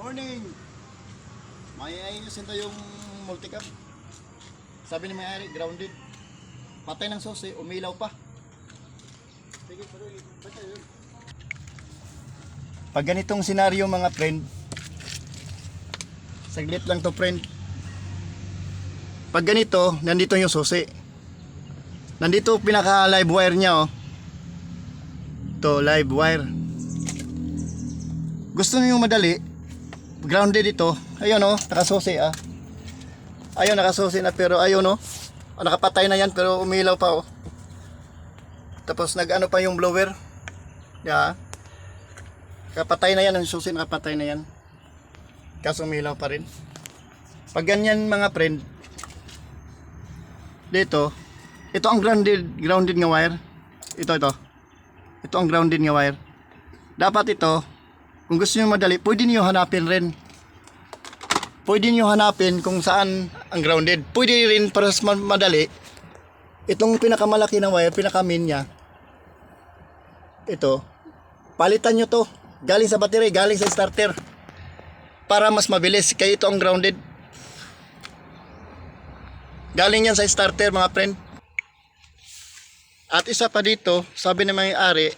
Morning! May ayusin tayo yung multicam. Sabi ni may-ari, grounded. Patay ng susi, umilaw pa. Sige, patay yun. Pag ganitong senaryo mga friend, saglit lang to friend. Pag ganito, nandito yung susi. Nandito pinaka live wire niya oh. To live wire. Gusto niyo madali, grounded ito. Ayun oh, nakasusi ah. Ayun nakasusi na pero ayun oh. Nakapatay na yan pero umilaw pa oh. Tapos nag-ano pa yung blower. Yeah. Kapatay na yan, ang susi nakapatay na yan. Kaso umilaw pa rin. Pag ganyan mga friend, dito, ito ang grounded nga wire. Ito ang grounded nga wire. Dapat ito, kung gusto niyo madali, pwede niyo hanapin rin. Pwede niyo hanapin kung saan ang grounded. Pwede rin para mas madali. Itong pinakamalaki na wire, pinaka-main niya. Ito, palitan niyo to. Galing sa battery, galing sa starter. Para mas mabilis. Kaya ito ang grounded. Galing yan sa starter mga friend. At isa pa dito, sabi ng may-ari,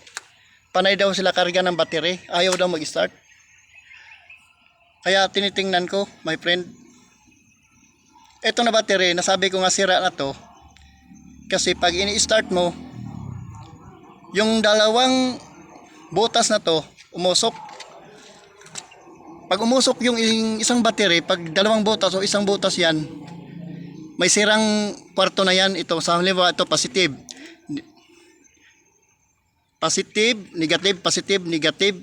panay daw sila karga ng battery. Ayaw daw mag-start. Kaya tinitingnan ko, my friend. Ito na battery, nasabi ko nga sira na to. Kasi pag ini-start mo, yung dalawang butas na to, umusok. Pag umusok yung isang battery, pag dalawang butas o isang butas yan, may sirang kwarto na yan. Ito, sa halimbawa, ito positive. Positive, negative, positive, negative.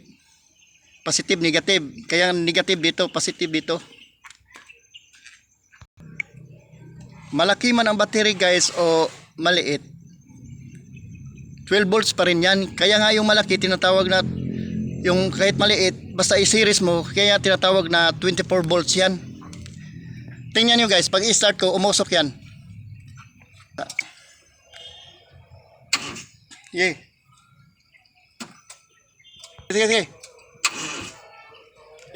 Positive, negative. Kaya negative dito, positive dito. Malaki man ang battery guys o maliit, 12 volts pa rin yan. Kaya nga yung malaki tinatawag na, yung kahit maliit, basta i-series mo, kaya tinatawag na 24 volts yan. Tingnan nyo guys, pag i-start ko, umusok yan. Sige. Sige.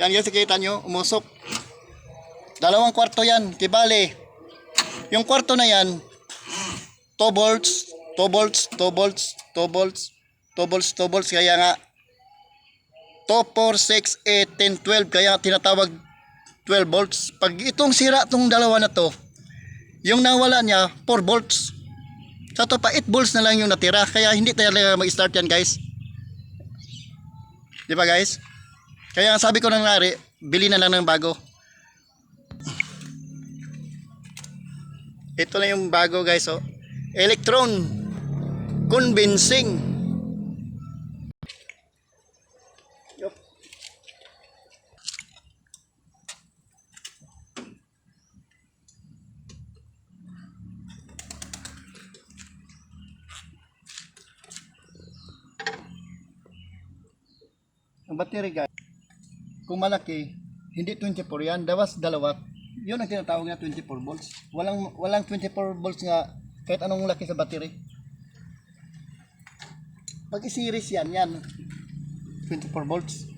Yan guys, kita nyo, umusok. Dalawang kwarto yan, kibali. Yung kwarto na yan, 2 volts, 2 volts, 2 volts, 2 volts, 2 volts, 2 volts, kaya nga 2, 4, 6, 8, 10, 12, kaya tinatawag 12 volts. Pag itong sira itong dalawa na to, yung nawala niya 4 volts. Sa to pa 8 volts na lang yung natira, kaya hindi talaga mag-start yan guys. Di ba guys? Kaya sabi ko nang nari, bili na lang ng bago. Ito na yung bago guys oh. Electron convincing. Yup. Ang battery guys, kung malaki, hindi 24 yan, dawas dalawa. Yun ang tinatawag na 24 volts. Walang 24 volts nga kahit anong laki sa battery. Pag i-series yan 24 volts.